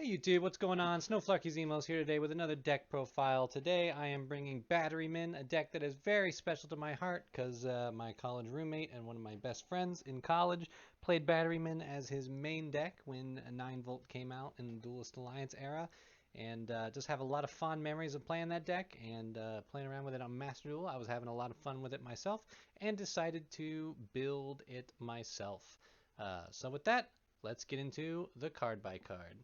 Hey YouTube, what's going on? Snowflurky's Emos here today with another deck profile. Today I am bringing Batteryman, a deck that is very special to my heart because my college roommate and one of my best friends in college played Batteryman as his main deck when 9-Volt came out in the Duelist Alliance era. And just have a lot of fond memories of playing that deck and playing around with it on Master Duel. I was having a lot of fun with it myself and decided to build it myself. So with that, let's get into the card by card.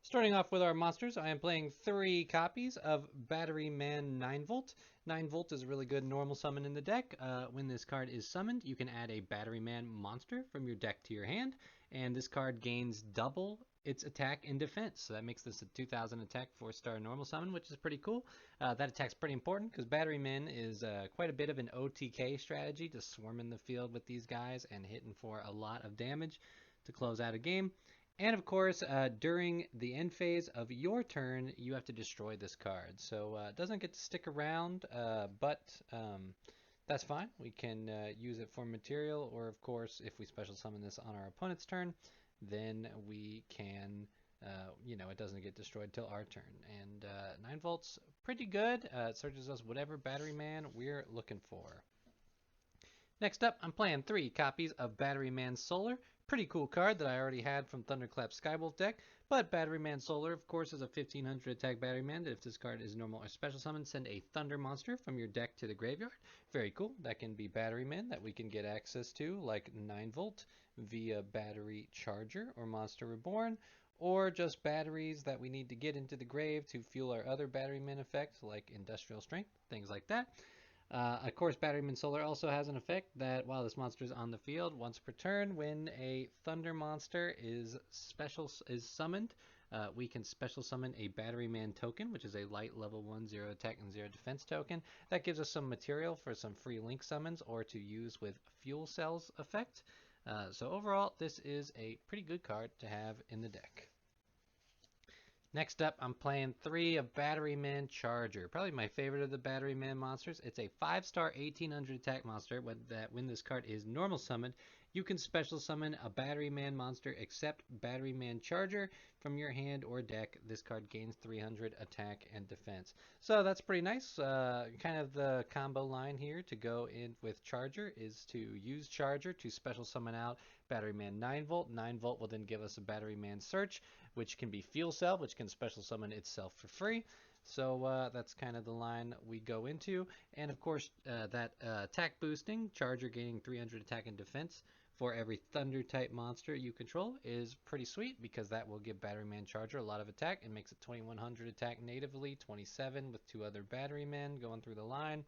Starting off with our monsters, I am playing 3 copies of Batteryman 9-Volt. 9-Volt is a really good normal summon in the deck. When this card is summoned, you can add a Batteryman monster from your deck to your hand, and this card gains double its attack and defense. So that makes this a 2000 attack 4-star normal summon, which is pretty cool. That attack's pretty important because Batteryman is quite a bit of an OTK strategy, just swarming the field with these guys and hitting for a lot of damage to close out a game. And of course, during the end phase of your turn, you have to destroy this card. So it doesn't get to stick around, but that's fine. We can use it for material, or of course, if we special summon this on our opponent's turn, then we can, it doesn't get destroyed till our turn. And 9-Volt's pretty good. It searches us whatever Batteryman we're looking for. Next up, I'm playing 3 copies of Batteryman Solar. Pretty cool card that I already had from Thunderclap Skywolf deck, but Batteryman Solar, of course, is a 1500 attack Batteryman. If this card is normal or special summon, send a Thunder monster from your deck to the graveyard. Very cool. That can be Batteryman that we can get access to, like 9-Volt, via Battery Charger or Monster Reborn, or just batteries that we need to get into the grave to fuel our other Batteryman effects, like Industrial Strength, things like that. Of course, Batteryman Solar also has an effect that while this monster is on the field once per turn, when a Thunder monster is summoned, we can special summon a Batteryman token, which is a light level 1 0 attack and 0 defense token. That gives us some material for some free link summons or to use with Fuel Cells effect. So overall, this is a pretty good card to have in the deck. Next up, I'm playing 3 of Batteryman Charger. Probably my favorite of the Batteryman monsters. It's a 5-star 1800 attack monster when this card is normal summoned, you can special summon a Batteryman monster except Batteryman Charger from your hand or deck. This card gains 300 attack and defense. So that's pretty nice. Kind of the combo line here to go in with Charger is to use Charger to special summon out Batteryman 9-Volt. 9-Volt will then give us a Batteryman Search, which can be Fuel Cell, which can special summon itself for free. So that's kind of the line we go into. And of course, that attack boosting, Charger gaining 300 attack and defense for every Thunder type monster you control is pretty sweet because that will give Batteryman Charger a lot of attack. It makes it 2100 attack natively, 27 with 2 other Batterymen going through the line,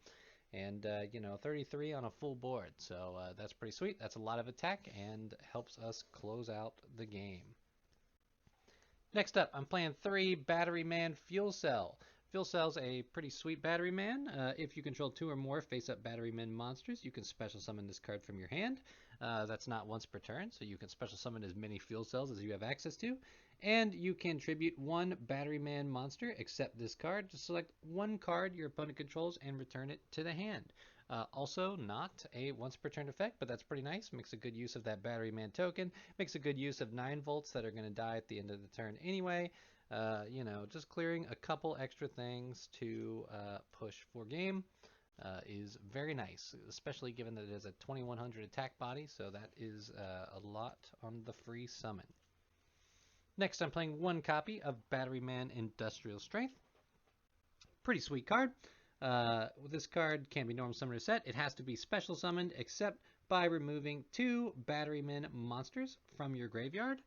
and 33 on a full board. So that's pretty sweet. That's a lot of attack and helps us close out the game. Next up, I'm playing 3 Batteryman Fuel Cell. Fuel Cell's a pretty sweet Batteryman. If you control 2 or more face-up Batteryman monsters, you can special summon this card from your hand. That's not once per turn, so you can special summon as many Fuel Cells as you have access to. And you can tribute 1 Batteryman monster, except this card. Just select 1 card your opponent controls and return it to the hand. Also not a once per turn effect, but that's pretty nice. Makes a good use of that Batteryman token. Makes a good use of 9-Volts that are going to die at the end of the turn anyway. Just clearing a couple extra things to push for game is very nice, especially given that it has a 2100 attack body, so that is a lot on the free summon. Next, I'm playing 1 copy of Batteryman Industrial Strength. Pretty sweet card. This card can be normal summoned or set. It has to be special summoned except by removing 2 Batteryman monsters from your graveyard,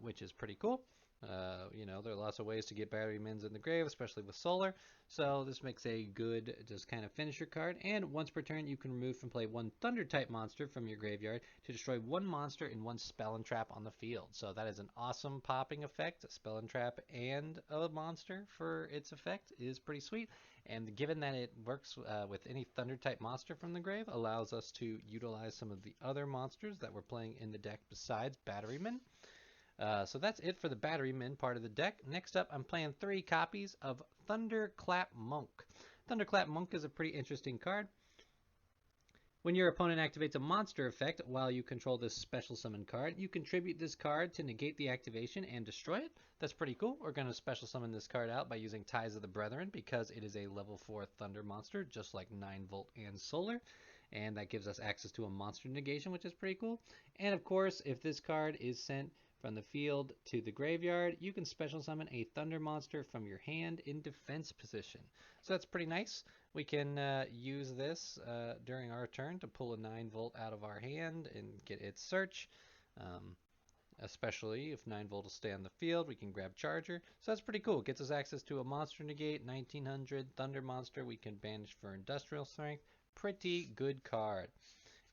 which is pretty cool. There are lots of ways to get Batterymans in the grave, especially with Solar. So this makes a good just kind of finisher card. And once per turn, you can remove from play 1 Thunder type monster from your graveyard to destroy 1 monster and 1 Spell and Trap on the field. So that is an awesome popping effect. A Spell and Trap and a monster for its effect is pretty sweet. And given that it works with any Thunder type monster from the grave, allows us to utilize some of the other monsters that we're playing in the deck besides Batteryman. So that's it for the Batteryman part of the deck. Next up, I'm playing 3 copies of Thunderclap Monk. Thunderclap Monk is a pretty interesting card. When your opponent activates a monster effect while you control this special summon card, you contribute this card to negate the activation and destroy it. That's pretty cool. We're going to special summon this card out by using Ties of the Brethren because it is a level 4 Thunder monster, just like 9-Volt and Solar. And that gives us access to a monster negation, which is pretty cool. And of course, if this card is sent from the field to the graveyard, you can special summon a Thunder monster from your hand in defense position. So that's pretty nice. We can use this during our turn to pull a 9-Volt out of our hand and get its search. Um, Especially if 9-Volt will stay on the field, we can grab Charger. So that's pretty cool. It gets us access to a monster negate, 1900 Thunder monster we can banish for industrial strength. Pretty good card.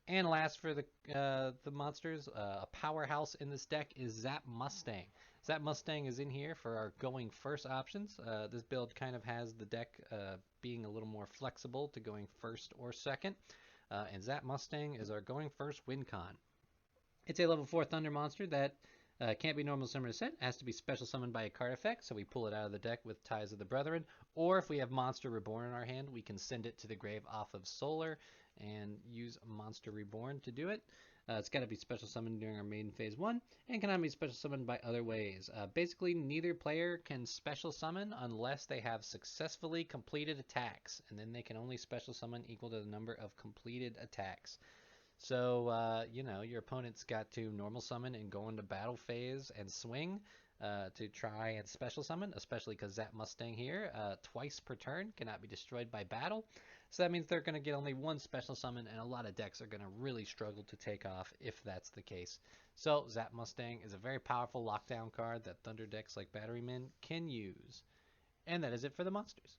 And last for the monsters, a powerhouse in this deck is Zap Mustang. Zap Mustang is in here for our going first options. This build kind of has the deck being a little more flexible to going first or second. And Zap Mustang is our going first win con. It's a level 4 Thunder monster that can't be normal summoned or set. It has to be special summoned by a card effect, so we pull it out of the deck with Ties of the Brethren. Or if we have Monster Reborn in our hand, we can send it to the grave off of Solar and use Monster Reborn to do it. It's got to be special summoned during our main phase 1 and cannot be special summoned by other ways. Basically, neither player can special summon unless they have successfully completed attacks, and then they can only special summon equal to the number of completed attacks. So, you know, your opponent's got to normal summon and go into battle phase and swing to try and special summon, especially because Zap Mustang here, twice per turn, cannot be destroyed by battle. So that means they're going to get only one special summon, and a lot of decks are going to really struggle to take off if that's the case. So Zap Mustang is a very powerful lockdown card that Thunder decks like Batteryman can use. And that is it for the monsters.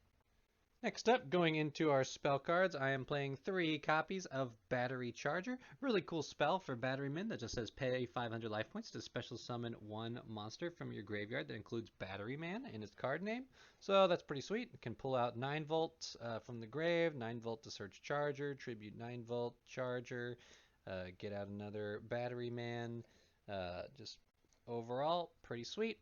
Next up, going into our spell cards, I am playing 3 copies of Battery Charger. Really cool spell for Batteryman that just says pay 500 life points to special summon 1 monster from your graveyard that includes Batteryman in its card name. So that's pretty sweet. You can pull out 9-Volt from the grave, 9-Volt to search Charger, tribute 9-Volt Charger, get out another Batteryman. Just overall, pretty sweet.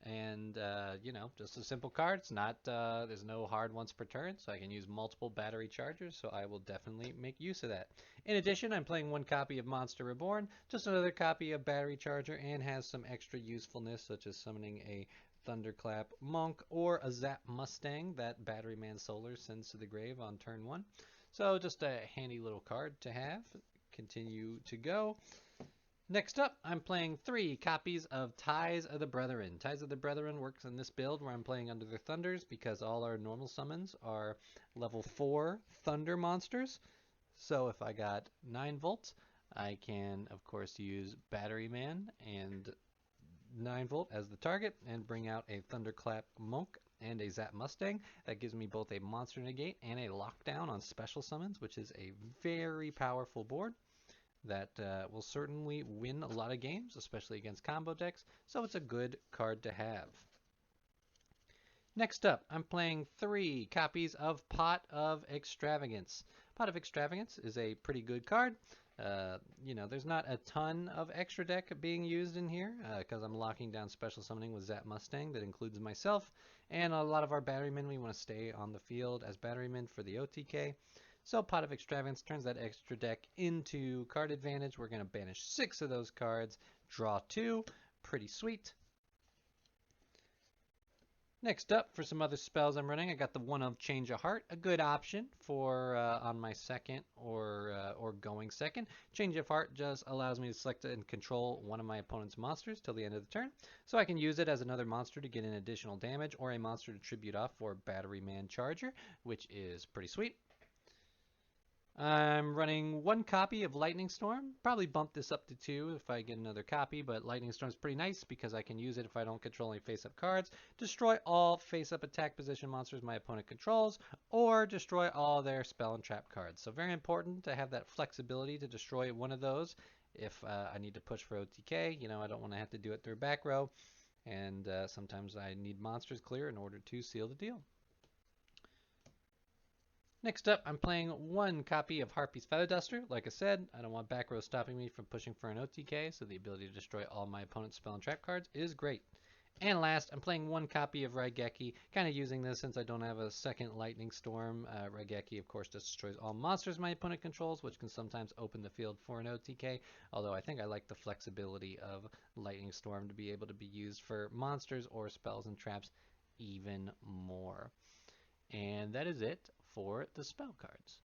And you know, just a simple card. It's not there's no hard ones per turn, so I can use multiple battery chargers, so I will definitely make use of that. In addition, I'm playing 1 copy of Monster Reborn, just another copy of Battery Charger, and has some extra usefulness such as summoning a Thunderclap Monk or a Zap Mustang that Batteryman Solar sends to the grave on turn 1. So just a handy little card to have. Continue to go. Next up, I'm playing 3 copies of Ties of the Brethren. Ties of the Brethren works in this build where I'm playing under their thunders because all our normal summons are level 4 thunder monsters. So if I got 9-Volt, I can of course use Batteryman and 9-Volt as the target and bring out a Thunderclap Monk and a Zap Mustang. That gives me both a monster negate and a lockdown on special summons, which is a very powerful board that will certainly win a lot of games, especially against combo decks, so it's a good card to have. Next up, I'm playing 3 copies of Pot of Extravagance. Pot of Extravagance is a pretty good card. You know, there's not a ton of extra deck being used in here because I'm locking down special summoning with Zap Mustang that includes myself, and a lot of our Batterymen, we want to stay on the field as Batterymen for the OTK. So Pot of Extravagance turns that extra deck into card advantage. We're going to banish 6 of those cards, draw 2. Pretty sweet. Next up, for some other spells I'm running, I got the one of Change of Heart, a good option for on my second or going second. Change of Heart just allows me to select and control one of my opponent's monsters till the end of the turn, so I can use it as another monster to get an additional damage or a monster to tribute off for Batteryman Charger, which is pretty sweet. I'm running 1 copy of Lightning Storm. Probably bump this up to 2 if I get another copy, but Lightning Storm is pretty nice because I can use it if I don't control any face-up cards. Destroy all face-up attack position monsters my opponent controls, or destroy all their spell and trap cards. So very important to have that flexibility to destroy one of those if I need to push for OTK. You know, I don't want to have to do it through back row, and sometimes I need monsters clear in order to seal the deal. Next up, I'm playing 1 copy of Harpy's Feather Duster. Like I said, I don't want back row stopping me from pushing for an OTK, so the ability to destroy all my opponent's spell and trap cards is great. And last, I'm playing one copy of Raigeki, kind of using this since I don't have a second Lightning Storm. Raigeki, of course, just destroys all monsters my opponent controls, which can sometimes open the field for an OTK, although I think I like the flexibility of Lightning Storm to be able to be used for monsters or spells and traps even more. And that is it for the spell cards.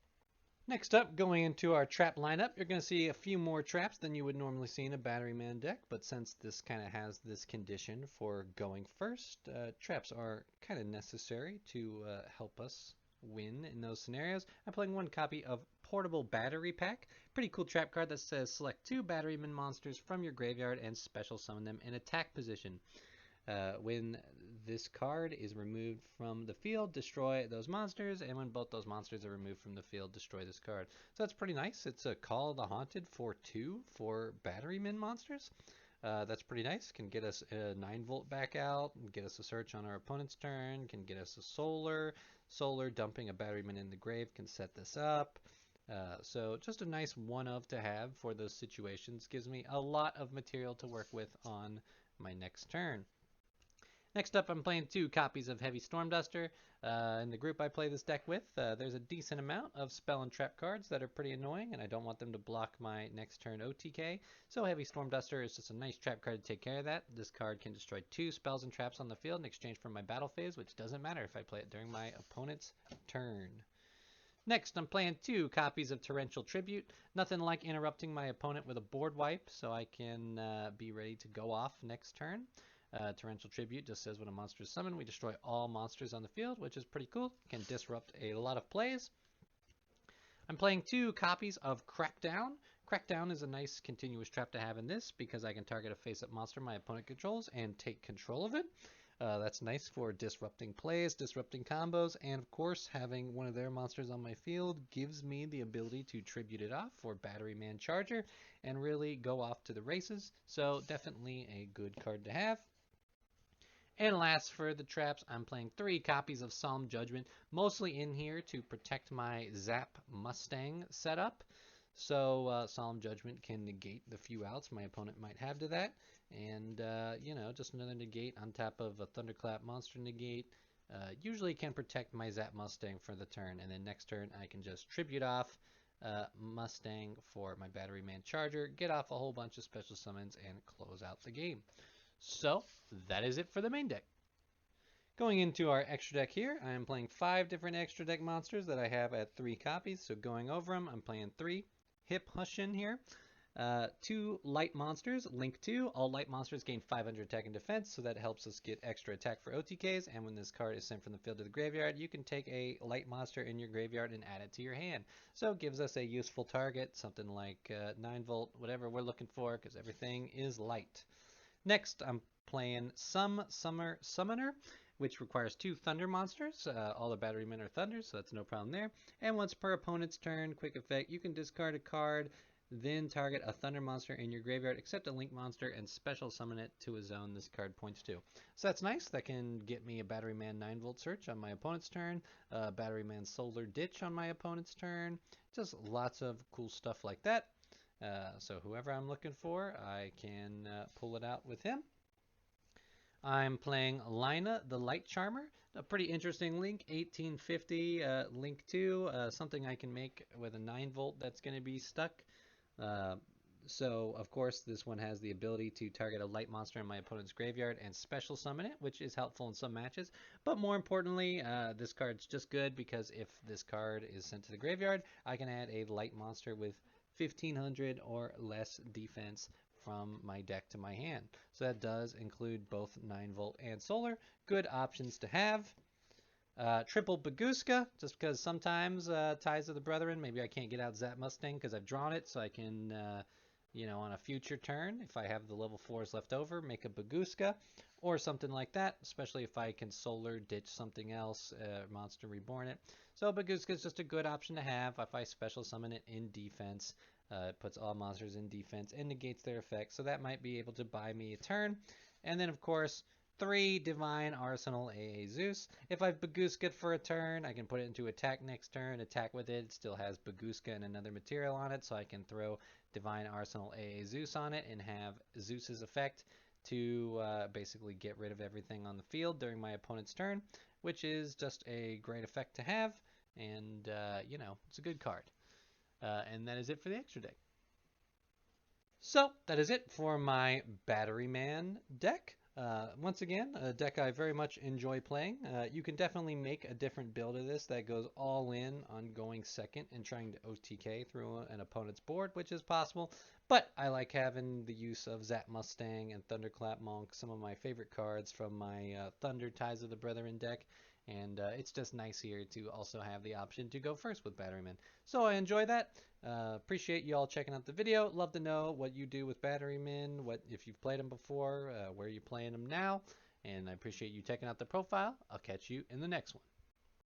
Next up, going into our trap lineup, you're going to see a few more traps than you would normally see in a Batteryman deck, but since this kind of has this condition for going first, traps are kind of necessary to help us win in those scenarios. I'm playing one copy of Portable Battery Pack. Pretty cool trap card that says select 2 Batteryman monsters from your graveyard and special summon them in attack position. When this card is removed from the field, destroy those monsters, and when both those monsters are removed from the field, destroy this card. So that's pretty nice. It's a Call of the Haunted for 2 for Batteryman monsters. That's pretty nice. Can get us a 9-volt back out, get us a search on our opponent's turn, can get us a solar. Solar dumping a Batteryman in the grave can set this up. So just a nice one of to have for those situations. Gives me a lot of material to work with on my next turn. Next up, I'm playing 2 copies of Heavy Storm Duster. In the group I play this deck with, there's a decent amount of spell and trap cards that are pretty annoying, and I don't want them to block my next turn OTK. So Heavy Storm Duster is just a nice trap card to take care of that. This card can destroy 2 spells and traps on the field in exchange for my battle phase, which doesn't matter if I play it during my opponent's turn. Next, I'm playing 2 copies of Torrential Tribute. Nothing like interrupting my opponent with a board wipe, so I can be ready to go off next turn. Torrential Tribute just says when a monster is summoned, we destroy all monsters on the field, which is pretty cool. Can disrupt a lot of plays. I'm playing 2 copies of Crackdown. Crackdown is a nice continuous trap to have in this because I can target a face-up monster my opponent controls and take control of it. That's nice for disrupting plays, disrupting combos, and of course having one of their monsters on my field gives me the ability to tribute it off for Batteryman Charger and really go off to the races. So definitely a good card to have. And last for the traps, I'm playing 3 copies of Solemn Judgment, mostly in here to protect my Zap Mustang setup. So Solemn Judgment can negate the few outs my opponent might have to that. And, you know, just another negate on top of a Thunderclap monster negate. Usually can protect my Zap Mustang for the turn. And then next turn I can just tribute off Mustang for my Batteryman Charger, get off a whole bunch of special summons, and close out the game. So that is it for the main deck. Going into our extra deck here, I am playing 5 different extra deck monsters that I have at 3 copies. So going over them, I'm playing 3 Hip Hushin here. 2 light monsters, Link 2. All light monsters gain 500 attack and defense, so that helps us get extra attack for OTKs. And when this card is sent from the field to the graveyard, you can take a light monster in your graveyard and add it to your hand. So it gives us a useful target, something like 9-volt, whatever we're looking for, because everything is light. Next, I'm playing Summer Summoner, which requires 2 Thunder monsters. All the Batterymen are Thunder, so that's no problem there. And once per opponent's turn, quick effect, you can discard a card, then target a Thunder monster in your graveyard, except a Link monster, and special summon it to a zone this card points to. So that's nice. That can get me a Batteryman 9-volt search on my opponent's turn, Batteryman Solar Ditch on my opponent's turn. Just lots of cool stuff like that. So whoever I'm looking for, I can pull it out with him. I'm playing Lina, the Light Charmer. A pretty interesting link, 1850 Link 2, something I can make with a 9-volt that's going to be stuck. So, of course, this one has the ability to target a light monster in my opponent's graveyard and special summon it, which is helpful in some matches. But more importantly, this card's just good because if this card is sent to the graveyard, I can add a light monster with 1500 or less defense from my deck to my hand. So that does include both 9-volt and solar. Good options to have. Triple Baguska, just because sometimes Ties of the Brethren, maybe I can't get out Zap Mustang because I've drawn it, so I can, you know, on a future turn, if I have the level 4s left over, make a Baguska or something like that, especially if I can solar ditch something else, Monster Reborn it. So Baguska is just a good option to have if I special summon it in defense. It puts all monsters in defense and negates their effect, so that might be able to buy me a turn. And then, of course, 3 Divine Arsenal AA Zeus. If I've Baguska for a turn, I can put it into attack next turn, attack with it. It still has Baguska and another material on it, so I can throw Divine Arsenal AA Zeus on it and have Zeus's effect to basically get rid of everything on the field during my opponent's turn, which is just a great effect to have, and you know, it's a good card. And that is it for the extra deck. So that is it for my Batteryman deck. Once again, a deck I very much enjoy playing. You can definitely make a different build of this that goes all in on going second and trying to OTK through an opponent's board, which is possible. But I like having the use of Zap Mustang and Thunderclap Monk, some of my favorite cards from my Thunder Ties of the Brethren deck. And it's just nice here to also have the option to go first with Batteryman. So I enjoy that. Appreciate you all checking out the video. Love to know what you do with Batteryman, what if you've played them before, where you're playing them now. And I appreciate you checking out the profile. I'll catch you in the next one.